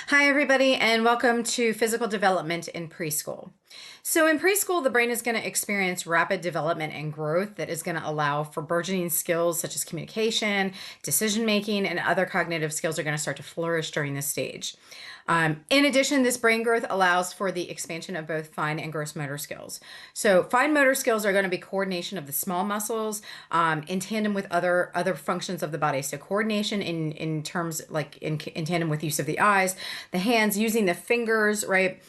Hi, everybody, and welcome to Physical Development in Preschool. So, in preschool, the brain is going to experience rapid development and growth that is going to allow for burgeoning skills such as communication, decision making, and other cognitive skills are going to start to flourish during this stage. In addition, this brain growth allows for the expansion of both fine and gross motor skills. So, fine motor skills are going to be coordination of the small muscles in tandem with other functions of the body. So, coordination in terms like in tandem with use of the eyes, the hands, using the fingers, right?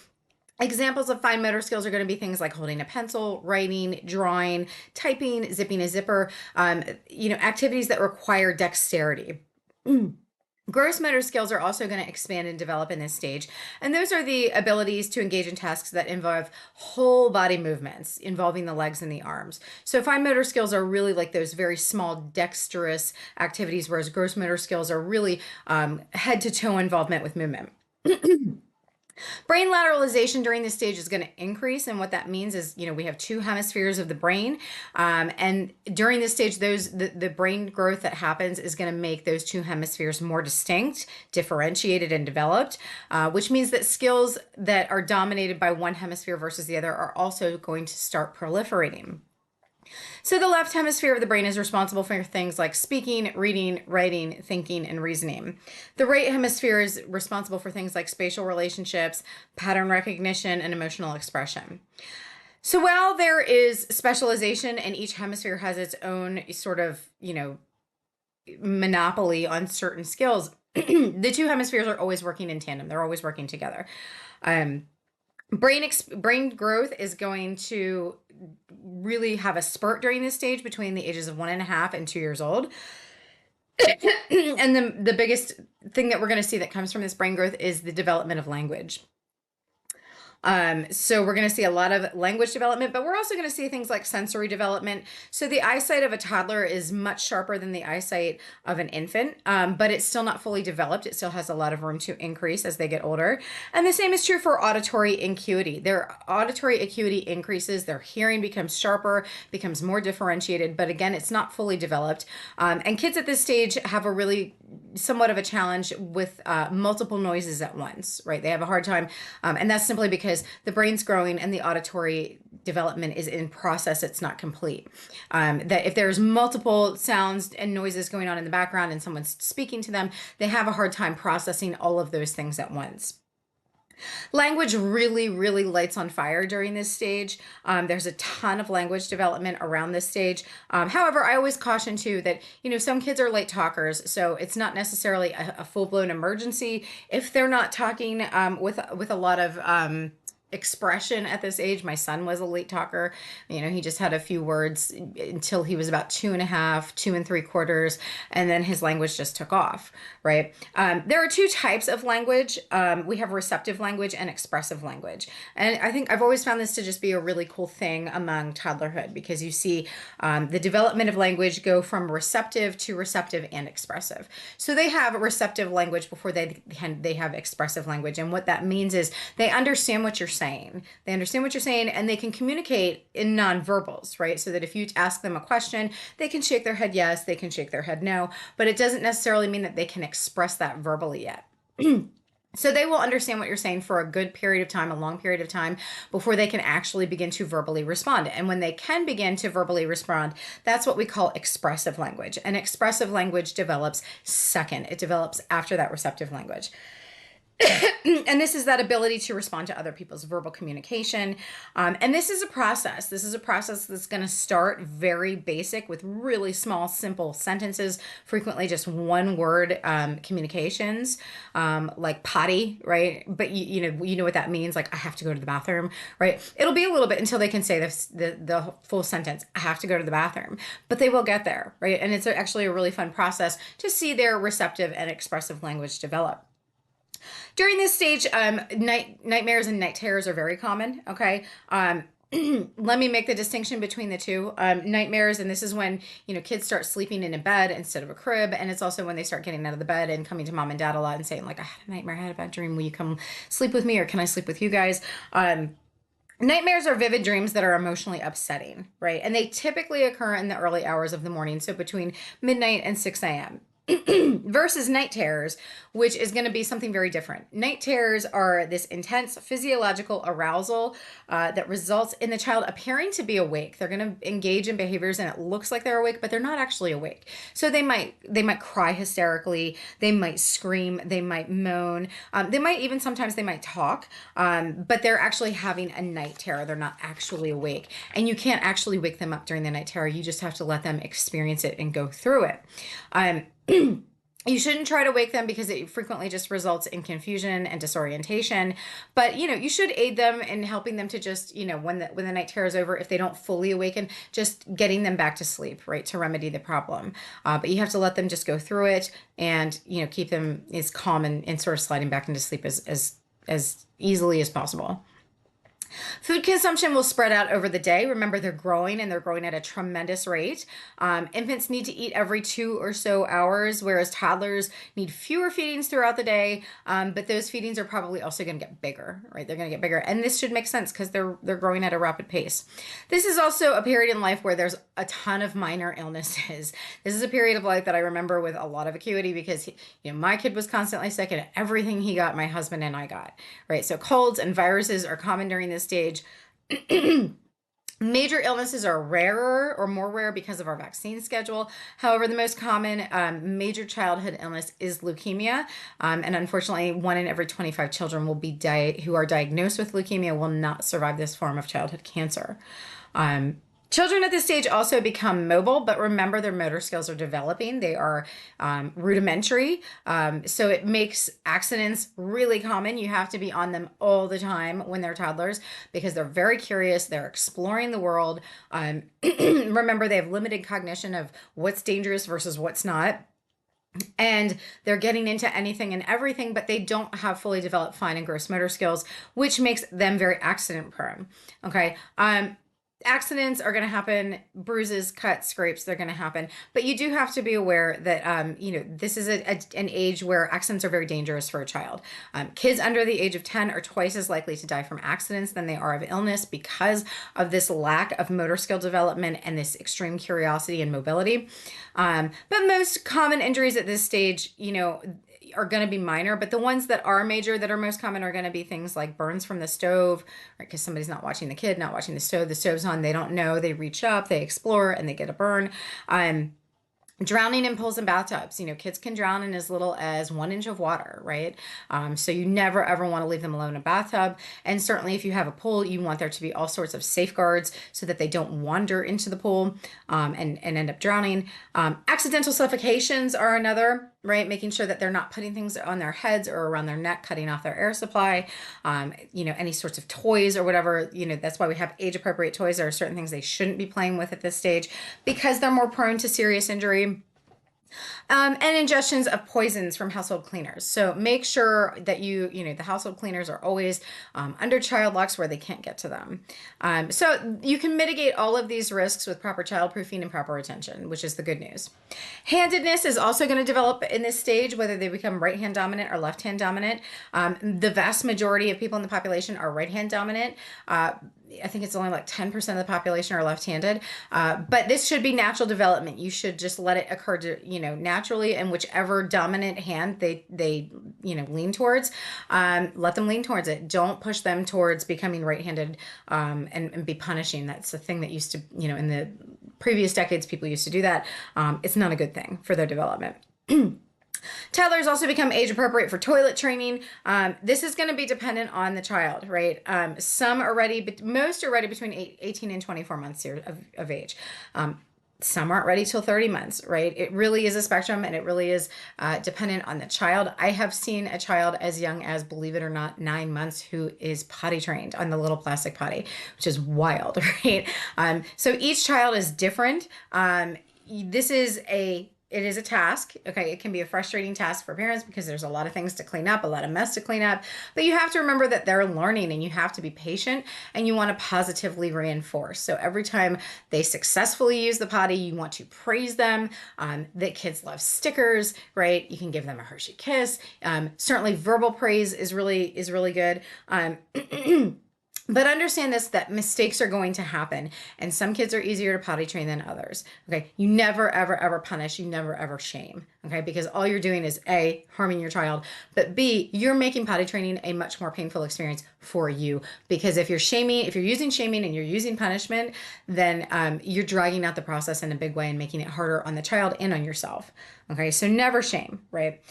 Examples of fine motor skills are going to be things like holding a pencil, writing, drawing, typing, zipping a zipper, activities that require dexterity. Gross motor skills are also going to expand and develop in this stage. And those are the abilities to engage in tasks that involve whole body movements involving the legs and the arms. So fine motor skills are really like those very small dexterous activities, whereas gross motor skills are really head to toe involvement with movement. Brain lateralization during this stage is going to increase, and what that means is, we have two hemispheres of the brain, and during this stage, the brain growth that happens is going to make those two hemispheres more distinct, differentiated, and developed, which means that skills that are dominated by one hemisphere versus the other are also going to start proliferating. So the left hemisphere of the brain is responsible for things like speaking, reading, writing, thinking, and reasoning. The right hemisphere is responsible for things like spatial relationships, pattern recognition, and emotional expression. So while there is specialization and each hemisphere has its own sort of, monopoly on certain skills, the two hemispheres are always working in tandem. They're always working together. Brain growth is going to really have a spurt during this stage between the ages of 1.5 and 2 years old. And the biggest thing that we're going to see that comes from this brain growth is the development of language. So we're going to see a lot of language development, but we're also going to see things like sensory development. So the eyesight of a toddler is much sharper than the eyesight of an infant, but it's still not fully developed. It still has a lot of room to increase as they get older. And the same is true for auditory acuity. Their auditory acuity increases, their hearing becomes sharper, becomes more differentiated, but again, it's not fully developed. And kids at this stage have a really somewhat of a challenge with multiple noises at once, right? They have a hard time, and that's simply because the brain's growing and the auditory development is in process. It's not complete. That if there's multiple sounds and noises going on in the background and someone's speaking to them, they have a hard time processing all of those things at once. Language really, really lights on fire during this stage. There's a ton of language development around this stage. However, I always caution too that, some kids are late talkers, so it's not necessarily a full-blown emergency if they're not talking with a lot of expression at this age. My son was a late talker. He just had a few words until he was about 2.5, 2 3/4, and then his language just took off, right? There are two types of language. We have receptive language and expressive language. And I think I've always found this to just be a really cool thing among toddlerhood, because you see the development of language go from receptive to receptive and expressive. So they have receptive language before they have expressive language. And what that means is they understand what you're saying. They understand what you're saying, and they can communicate in nonverbals, right? So that if you ask them a question, they can shake their head yes, they can shake their head no, but it doesn't necessarily mean that they can express that verbally yet. So they will understand what you're saying for a good period of time, a long period of time, before they can actually begin to verbally respond. And when they can begin to verbally respond, that's what we call expressive language. And expressive language develops second. It develops after that receptive language. And this is that ability to respond to other people's verbal communication. And this is a process. This is a process that's going to start very basic with really small, simple sentences, frequently just one word communications, like potty, right? But you know what that means, like I have to go to the bathroom, right? It'll be a little bit until they can say the full sentence, I have to go to the bathroom, but they will get there, right? And it's actually a really fun process to see their receptive and expressive language develop. During this stage, nightmares and night terrors are very common, okay? Let me make the distinction between the two. Nightmares, and this is when, kids start sleeping in a bed instead of a crib, and it's also when they start getting out of the bed and coming to mom and dad a lot and saying, like, I had a nightmare, I had a bad dream, will you come sleep with me, or can I sleep with you guys? Nightmares are vivid dreams that are emotionally upsetting, right? And they typically occur in the early hours of the morning, so between midnight and 6 a.m. versus night terrors, which is going to be something very different. Night terrors are this intense physiological arousal that results in the child appearing to be awake. They're going to engage in behaviors and it looks like they're awake, but they're not actually awake. So they might cry hysterically, they might scream, they might moan, they might even sometimes they might talk, but they're actually having a night terror. They're not actually awake, and you can't actually wake them up during the night terror. You just have to let them experience it and go through it. You shouldn't try to wake them because it frequently just results in confusion and disorientation. But, you should aid them in helping them to just, when the night terror is over, if they don't fully awaken, just getting them back to sleep, right, to remedy the problem. But you have to let them just go through it and, keep them as calm and sort of sliding back into sleep as easily as possible. Food consumption will spread out over the day. Remember, they're growing and they're growing at a tremendous rate. Infants need to eat every 2 or so hours, whereas toddlers need fewer feedings throughout the day. But those feedings are probably also going to get bigger, right? They're going to get bigger. And this should make sense because they're growing at a rapid pace. This is also a period in life where there's a ton of minor illnesses. This is a period of life that I remember with a lot of acuity because, my kid was constantly sick and everything he got, my husband and I got, right? So colds and viruses are common during this stage. Major illnesses are rarer or more rare because of our vaccine schedule. However, the most common major childhood illness is leukemia. And unfortunately, 1 in every 25 children who are diagnosed with leukemia will not survive this form of childhood cancer. Children at this stage also become mobile, but remember their motor skills are developing. They are rudimentary. So it makes accidents really common. You have to be on them all the time when they're toddlers because they're very curious. They're exploring the world. Remember, they have limited cognition of what's dangerous versus what's not. And they're getting into anything and everything, but they don't have fully developed fine and gross motor skills, which makes them very accident prone. Okay. Accidents are going to happen, bruises, cuts, scrapes, they're going to happen. But you do have to be aware that, this is an age where accidents are very dangerous for a child. Kids under the age of 10 are twice as likely to die from accidents than they are of illness because of this lack of motor skill development and this extreme curiosity and mobility. But most common injuries at this stage, are going to be minor, but the ones that are major, that are most common, are going to be things like burns from the stove, right? Because somebody's not watching the kid, not watching the stove's on, they don't know, they reach up, they explore, and they get a burn. Drowning in pools and bathtubs. Kids can drown in as little as 1 inch of water, right? So you never, ever want to leave them alone in a bathtub. And certainly if you have a pool, you want there to be all sorts of safeguards so that they don't wander into the pool and end up drowning. Accidental suffocations are another, right? Making sure that they're not putting things on their heads or around their neck, cutting off their air supply, any sorts of toys or whatever. That's why we have age appropriate toys. There are certain things they shouldn't be playing with at this stage because they're more prone to serious injury. And ingestions of poisons from household cleaners. So make sure that the household cleaners are always under child locks where they can't get to them. So you can mitigate all of these risks with proper childproofing and proper attention, which is the good news. Handedness is also going to develop in this stage, whether they become right hand dominant or left hand dominant. The vast majority of people in the population are right hand dominant. I think it's only like 10% of the population are left-handed, but this should be natural development. You should just let it occur naturally, and whichever dominant hand they lean towards, let them lean towards it. Don't push them towards becoming right-handed and be punishing. That's the thing that used to, in the previous decades, people used to do that. It's not a good thing for their development. Toddlers also become age appropriate for toilet training. This is going to be dependent on the child, right? Some are ready, but most are ready between 18 and 24 months of age. Some aren't ready till 30 months, right? It really is a spectrum, and it really is dependent on the child. I have seen a child as young as, believe it or not, 9 months who is potty trained on the little plastic potty, which is wild, right? So each child is different. It is a task. Okay. It can be a frustrating task for parents because there's a lot of things to clean up, a lot of mess to clean up, but you have to remember that they're learning and you have to be patient and you want to positively reinforce. So every time they successfully use the potty, you want to praise them. That kids love stickers, right? You can give them a Hershey kiss. Certainly verbal praise is really good. But understand this, that mistakes are going to happen, and some kids are easier to potty train than others. Okay. You never, ever, ever punish. You never, ever shame. Okay, because all you're doing is A, harming your child, but B, you're making potty training a much more painful experience for you. Because if you're using shaming and you're using punishment, then you're dragging out the process in a big way and making it harder on the child and on yourself. Okay, so never shame, right?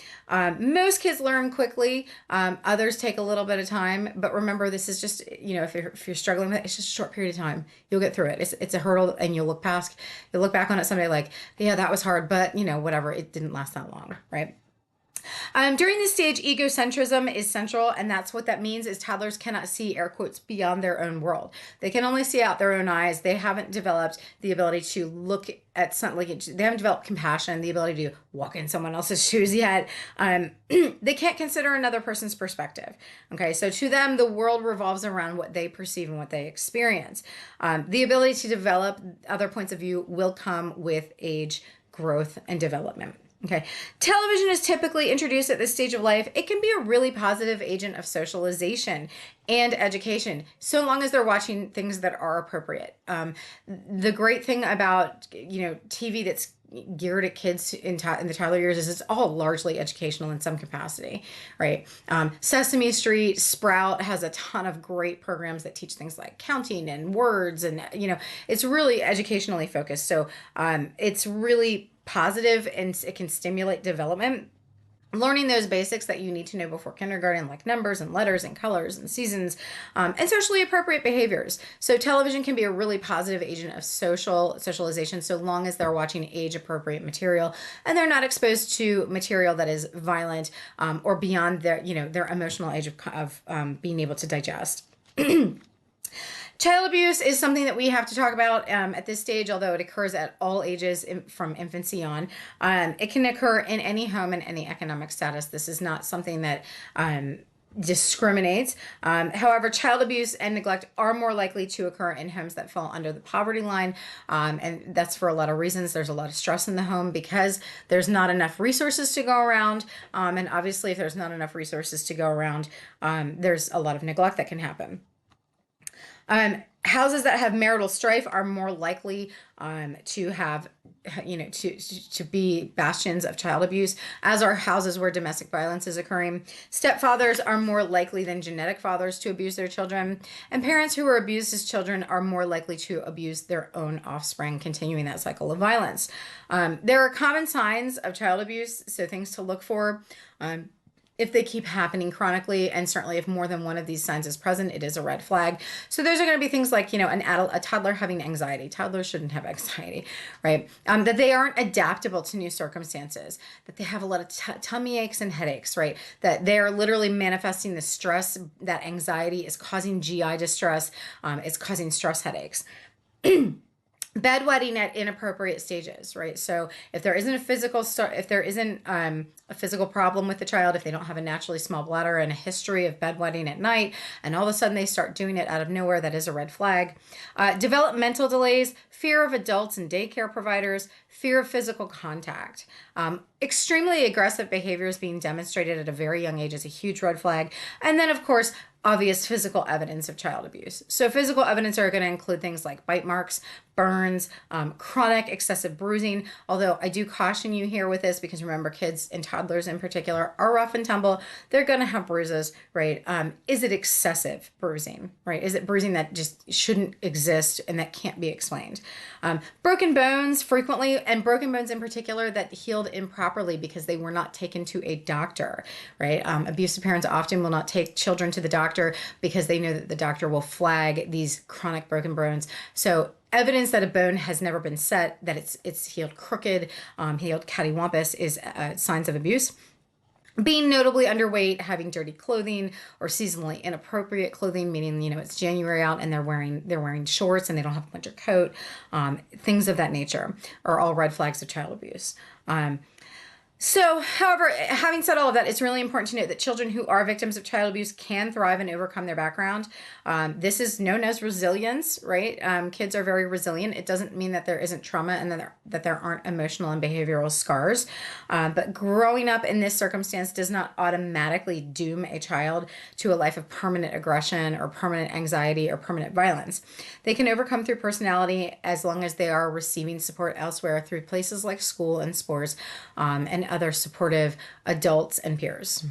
Most kids learn quickly. Others take a little bit of time, but remember, this is just, if you're struggling with it, it's just a short period of time. You'll get through it. It's a hurdle, and you'll look back on it someday like, yeah, that was hard, but whatever, it didn't last that long, right? During this stage, egocentrism is central, and that's what that means is toddlers cannot see, air quotes, beyond their own world. They can only see out their own eyes. They haven't developed the ability to look at something, they haven't developed compassion, the ability to walk in someone else's shoes yet. They can't consider another person's perspective. Okay, so to them, the world revolves around what they perceive and what they experience. The ability to develop other points of view will come with age, growth, and development. Okay. Television is typically introduced at this stage of life. It can be a really positive agent of socialization and education, so long as they're watching things that are appropriate. The great thing about, TV that's geared at kids in the toddler years is it's all largely educational in some capacity, right? Sesame Street, Sprout has a ton of great programs that teach things like counting and words, and it's really educationally focused. So it's really positive, and it can stimulate development. Learning those basics that you need to know before kindergarten, like numbers and letters and colors and seasons, and socially appropriate behaviors. So television can be a really positive agent of socialization, so long as they're watching age appropriate material and they're not exposed to material that is violent or beyond their emotional age of being able to digest. Child abuse is something that we have to talk about at this stage, although it occurs at all ages from infancy on. It can occur in any home and any economic status. This is not something that discriminates. However, child abuse and neglect are more likely to occur in homes that fall under the poverty line. And that's for a lot of reasons. There's a lot of stress in the home because there's not enough resources to go around. And obviously, if there's not enough resources to go around, there's a lot of neglect that can happen. Houses that have marital strife are more likely to have, to be bastions of child abuse, as are houses where domestic violence is occurring. Stepfathers are more likely than genetic fathers to abuse their children, and parents who are abused as children are more likely to abuse their own offspring, continuing that cycle of violence. There are common signs of child abuse, so things to look for. If they keep happening chronically, and certainly if more than one of these signs is present, it is a red flag. So those are going to be things like, a toddler having anxiety. Toddlers shouldn't have anxiety, right? That they aren't adaptable to new circumstances, that they have a lot of tummy aches and headaches, right? That they're literally manifesting the stress, that anxiety is causing GI distress, it's causing stress headaches. Bedwetting at inappropriate stages, right? So if there isn't a physical problem with the child, if they don't have a naturally small bladder and a history of bedwetting at night, and all of a sudden they start doing it out of nowhere, that is a red flag. Developmental delays, fear of adults and daycare providers, fear of physical contact. Extremely aggressive behaviors being demonstrated at a very young age is a huge red flag. And then, of course, obvious physical evidence of child abuse. So physical evidence are going to include things like bite marks, burns, chronic excessive bruising. Although I do caution you here with this, because remember, kids and toddlers in particular are rough and tumble. They're going to have bruises, right? Is it excessive bruising, right? Is it bruising that just shouldn't exist and that can't be explained? Broken bones frequently, and broken bones in particular that healed improperly because they were not taken to a doctor, right? Abusive parents often will not take children to the doctor because they know that the doctor will flag these chronic broken bones. So evidence that a bone has never been set, that it's healed crooked, healed cattywampus, is signs of abuse. Being notably underweight, having dirty clothing or seasonally inappropriate clothing, meaning it's January out and they're wearing shorts and they don't have a winter coat, things of that nature are all red flags of child abuse. So, however, having said all of that, it's really important to note that children who are victims of child abuse can thrive and overcome their background. This is known as resilience, right? Kids are very resilient. It doesn't mean that there isn't trauma and that there aren't emotional and behavioral scars. But growing up in this circumstance does not automatically doom a child to a life of permanent aggression or permanent anxiety or permanent violence. They can overcome through personality as long as they are receiving support elsewhere through places like school and sports, and other supportive adults and peers.